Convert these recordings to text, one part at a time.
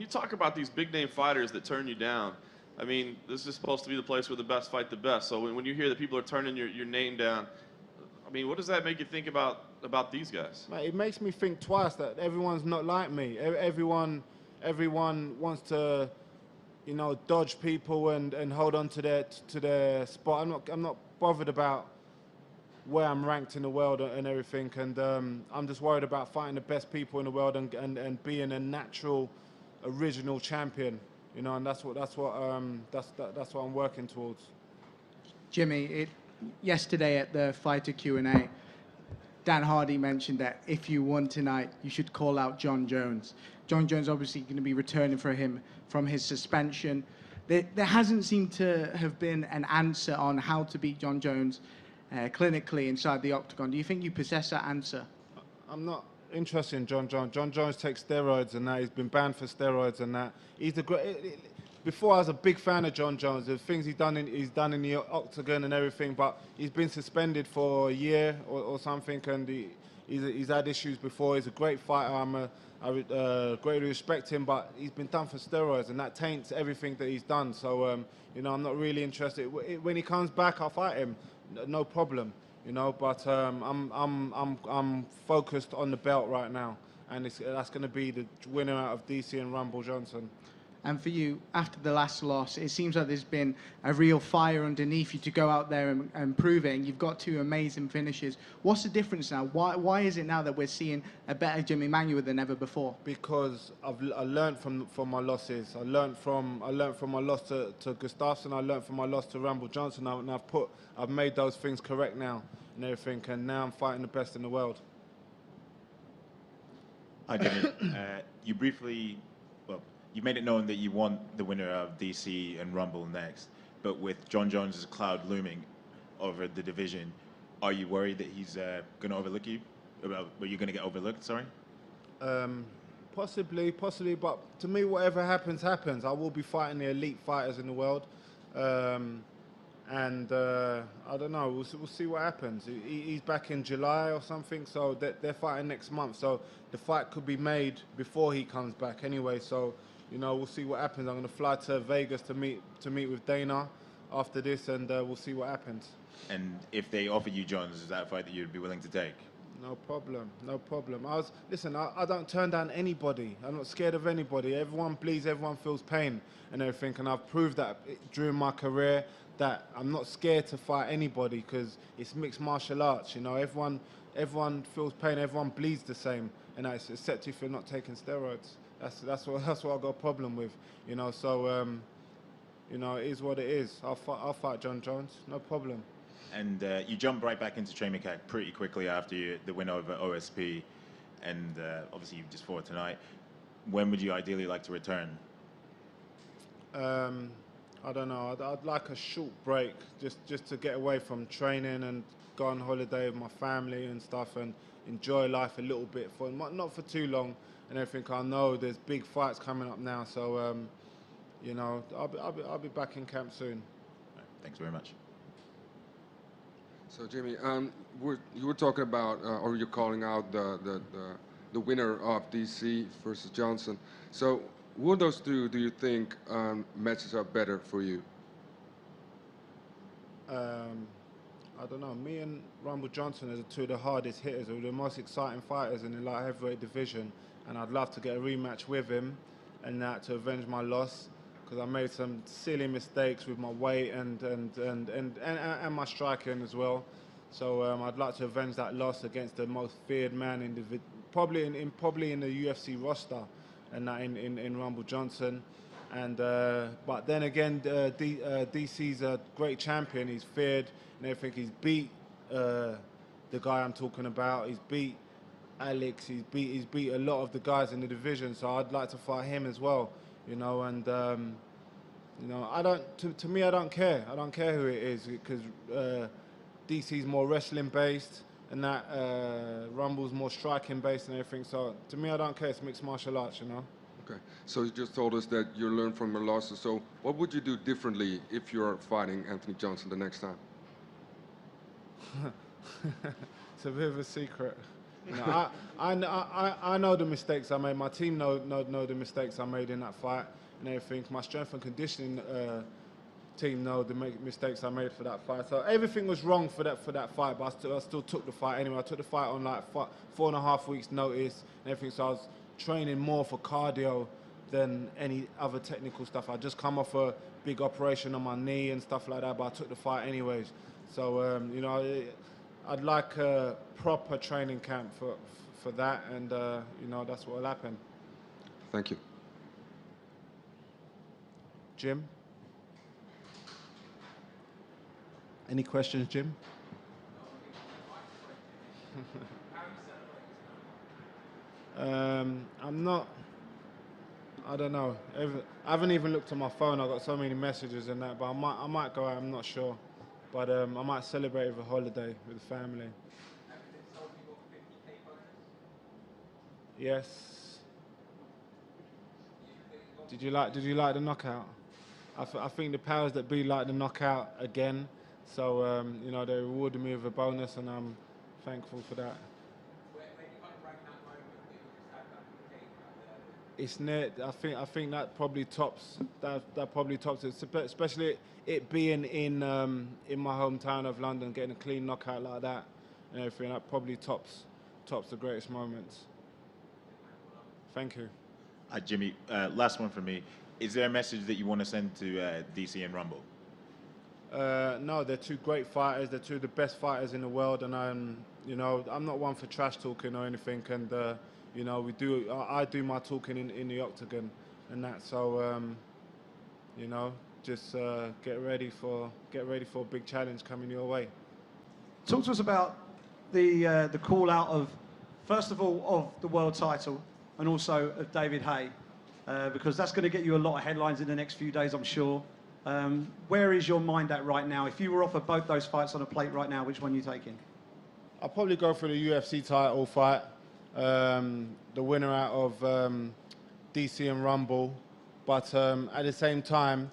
you talk about these big name fighters that turn you down, I mean, this is supposed to be the place where the best fight the best. So when you hear that people are turning your name down, I mean, what does that make you think about these guys? Mate, it makes me think twice that everyone's not like me. Everyone wants to, you know, dodge people and hold on to their spot. I'm not bothered about where I'm ranked in the world and everything, and I'm just worried about fighting the best people in the world and being a natural, original champion. You know, and that's what I'm working towards. Jimmy, yesterday at the fighter Q&A, Dan Hardy mentioned that if you won tonight, you should call out John Jones. John Jones obviously going to be returning for him from his suspension. There hasn't seemed to have been an answer on how to beat John Jones clinically inside the octagon. Do you think you possess that answer? I'm not interested in John Jones. John Jones takes steroids and that. He's been banned for steroids and that. He's the great. Before I was a big fan of John Jones. The things he's done in the octagon and everything, but he's been suspended for a year or something, and he's had issues before. He's a great fighter. I greatly respect him, but he's been done for steroids, and that taints everything that he's done. So you know, I'm not really interested. When he comes back, I'll fight him, no problem. You know, but I'm focused on the belt right now, and that's going to be the winner out of DC and Rumble Johnson. And for you, after the last loss, it seems like there's been a real fire underneath you to go out there and prove it. And you've got two amazing finishes. What's the difference now? Why is it now that we're seeing a better Jimi Manuwa than ever before? Because I learned from my losses. I learned from my loss to Gustafsson. I learned from my loss to Rumble Johnson. And I've made those things correct now and everything. And now I'm fighting the best in the world. Hi, Jimmy. You briefly. You made it known that you want the winner of DC and Rumble next, but with John Jones' cloud looming over the division, are you worried that he's going to overlook you? Are you going to get overlooked, sorry? Possibly, but to me, whatever happens, happens. I will be fighting the elite fighters in the world, and I don't know, we'll see what happens. He's back in July or something, so they're fighting next month, so the fight could be made before he comes back anyway, so you know, we'll see what happens. I'm going to fly to Vegas to meet with Dana after this, and we'll see what happens. And if they offer you Jones, is that a fight that you'd be willing to take? No problem, no problem. Listen, I don't turn down anybody. I'm not scared of anybody. Everyone bleeds, everyone feels pain and everything, and I've proved that during my career that I'm not scared to fight anybody because it's mixed martial arts. You know, everyone feels pain, everyone bleeds the same, and that's except if you're not taking steroids. That's what I've got a problem with, you know. So, you know, it is what it is. I'll fight John Jones, no problem. And you jumped right back into Trey McCack pretty quickly after the win over OSP, and obviously you just fought tonight. When would you ideally like to return? I don't know. I'd like a short break, just to get away from training and go on holiday with my family and stuff, and enjoy life a little bit for not for too long. And everything. I know there's big fights coming up now, so you know, I'll be back in camp soon. Right, thanks very much. So Jimmy, you were talking about, or you're calling out the winner of DC versus Johnson. So who of those two do you think matches up better for you? I don't know. Me and Rumble Johnson are two of the hardest hitters, or the most exciting fighters in the light heavyweight division. And I'd love to get a rematch with him and that to avenge my loss, because I made some silly mistakes with my weight and my striking as well. So I'd like to avenge that loss against the most feared man in the probably in the UFC roster, and that in Rumble Johnson. And but then again, DC's a great champion. He's feared and everything. He's beat the guy I'm talking about. He's beat Alex, he's beat a lot of the guys in the division, so I'd like to fight him as well, you know. And you know, to me, I don't care who it is, because DC's more wrestling based and that Rumble's more striking based and everything, so to me, I don't care. It's mixed martial arts, you know. Okay, so you just told us that you learned from your losses, so what would you do differently if you're fighting Anthony Johnson the next time? It's a bit of a secret. You know, I know the mistakes I made. My team know the mistakes I made in that fight and everything. My strength and conditioning team know the mistakes I made for that fight. So everything was wrong for that fight, but I still took the fight anyway. I took the fight on like 4.5 weeks notice and everything. So I was training more for cardio than any other technical stuff. I just come off a big operation on my knee and stuff like that, but I took the fight anyways. So you know, I'd like a proper training camp for that, and you know, that's what will happen. Thank you. Jim? Any questions, Jim? I'm not. I don't know. I haven't even looked at my phone. I've got so many messages and that, but I might go out. I'm not sure, but I might celebrate with a holiday with the family. Yes. Did you like the knockout? I think the powers that be like the knockout again. So you know, they rewarded me with a bonus, and I'm thankful for that. It's near. I think that probably tops. That probably tops it, especially it being in my hometown of London, getting a clean knockout like that and everything. That probably tops the greatest moments. Thank you. Jimmy, last one from me. Is there a message that you want to send to DC and Rumble? No, they're two great fighters. They're two of the best fighters in the world, and you know, I'm not one for trash talking or anything. And you know, I do my talking in the octagon and that. So you know, just get ready for a big challenge coming your way. Talk to us about the call out of, first of all, of the world title, and also of David Haye, because that's going to get you a lot of headlines in the next few days, I'm sure. Where is your mind at right now? If you were offered both those fights on a plate right now, which one are you taking? I'll probably go for the UFC title fight, the winner out of DC and Rumble, but at the same time,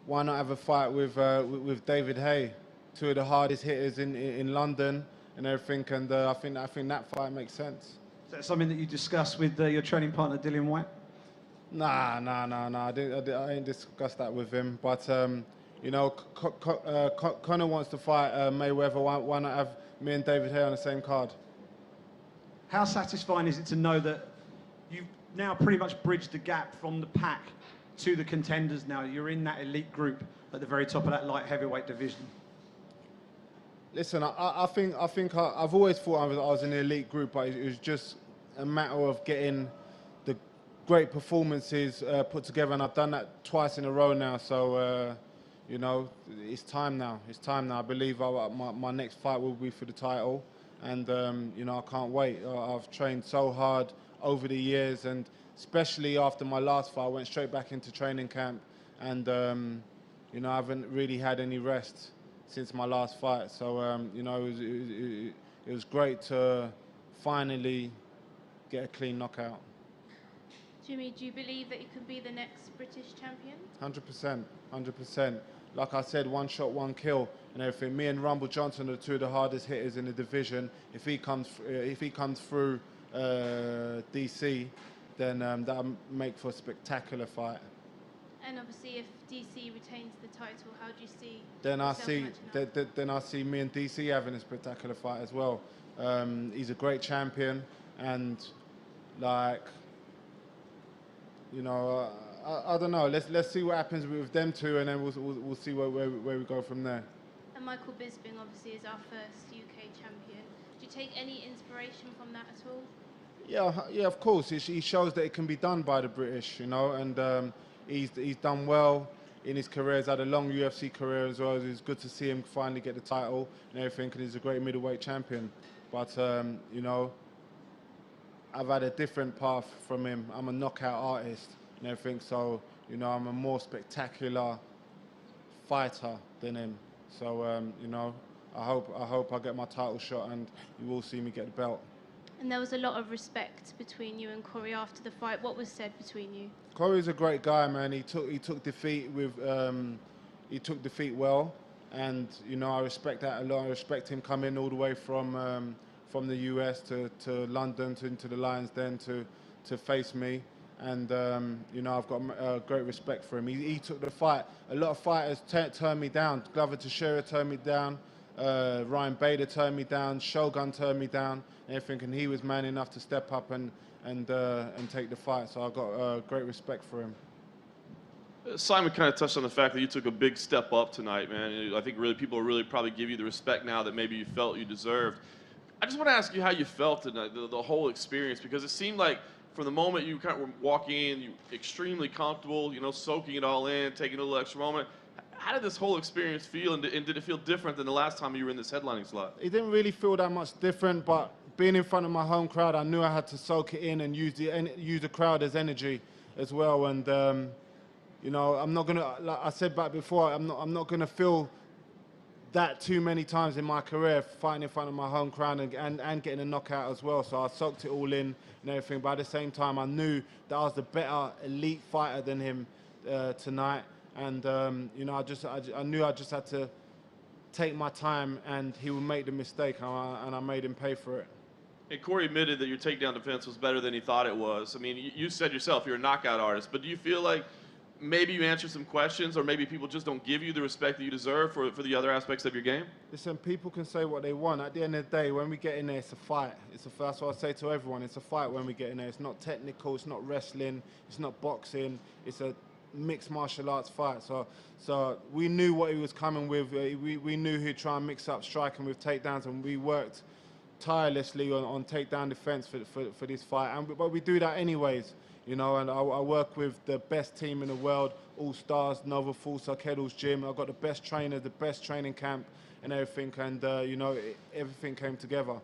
why not have a fight with David Haye, two of the hardest hitters in London and everything, and I think that fight makes sense. Is that something that you discussed with your training partner, Dillian White? Nah. I ain't discussed that with him. But you know, Conor wants to fight Mayweather. Why not have me and David Haye on the same card? How satisfying is it to know that you've now pretty much bridged the gap from the pack to the contenders now? You're in that elite group at the very top of that light heavyweight division. Listen, I think I've always thought I was in the elite group, but it was just a matter of getting the great performances put together, and I've done that twice in a row now. So you know, it's time now. It's time now. I believe my next fight will be for the title, and you know, I can't wait. I've trained so hard over the years, and especially after my last fight, I went straight back into training camp, and you know, I haven't really had any rest since my last fight. So you know, it was great to finally get a clean knockout. Jimmy, do you believe that you could be the next British champion? 100%. Like I said, one shot, one kill, and everything. Me and Rumble Johnson are two of the hardest hitters in the division. If he comes through DC, then that'll make for a spectacular fight. And obviously, if DC retains the title, how do you see? Then I yourself see me and DC having a spectacular fight as well. He's a great champion, and like, you know, I don't know. Let's see what happens with them two, and then we'll see where we go from there. And Michael Bisping obviously is our first UK champion. Do you take any inspiration from that at all? Yeah, of course. He shows that it can be done by the British, you know, and he's done well in his career. He's had a long UFC career as well. It's good to see him finally get the title and everything, and he's a great middleweight champion. But you know, I've had a different path from him. I'm a knockout artist and everything, so you know, I'm a more spectacular fighter than him. So you know, I hope I get my title shot, and you will see me get the belt. And there was a lot of respect between you and Corey after the fight. What was said between you? Corey's a great guy, man. He took defeat with he took defeat well, and you know, I respect that a lot. I respect him coming all the way from from the US to London into the Lions Den to face me. And, you know, I've got great respect for him. He took the fight. A lot of fighters turned me down. Glover Teixeira turned me down. Ryan Bader turned me down. Shogun turned me down. And everything. And he was man enough to step up and take the fight. So I've got great respect for him. Simon kind of touched on the fact that you took a big step up tonight, man. I think really people really probably give you the respect now that maybe you felt you deserved. I just want to ask you how you felt tonight, the whole experience, because it seemed like from the moment you kind of were walking in, you were extremely comfortable, you know, soaking it all in, taking a little extra moment. How did this whole experience feel, and did it feel different than the last time you were in this headlining slot? It didn't really feel that much different, but being in front of my home crowd, I knew I had to soak it in and use the crowd as energy as well. And you know, I'm not gonna, like I said back before, I'm not gonna feel that too many times in my career, fighting in front of my home crowd and getting a knockout as well. So I soaked it all in and everything. But at the same time, I knew that I was the better elite fighter than him tonight. And you know, I knew I just had to take my time, and he would make the mistake, and I made him pay for it. And Corey admitted that your takedown defense was better than he thought it was. I mean, you said yourself you're a knockout artist, but do you feel like maybe you answered some questions, or maybe people just don't give you the respect that you deserve for the other aspects of your game? Listen, people can say what they want. At the end of the day, when we get in there, it's a fight. That's what I say to everyone. It's a fight when we get in there. It's not technical. It's not wrestling. It's not boxing. It's a mixed martial arts fight. So we knew what he was coming with. We knew he'd try and mix up striking with takedowns, and we worked tirelessly on takedown defense for this fight. But we do that anyways. You know, and I work with the best team in the world, all stars, Nova Fulsa, Kettle's gym. I've got the best trainer, the best training camp and everything. And, you know, everything came together.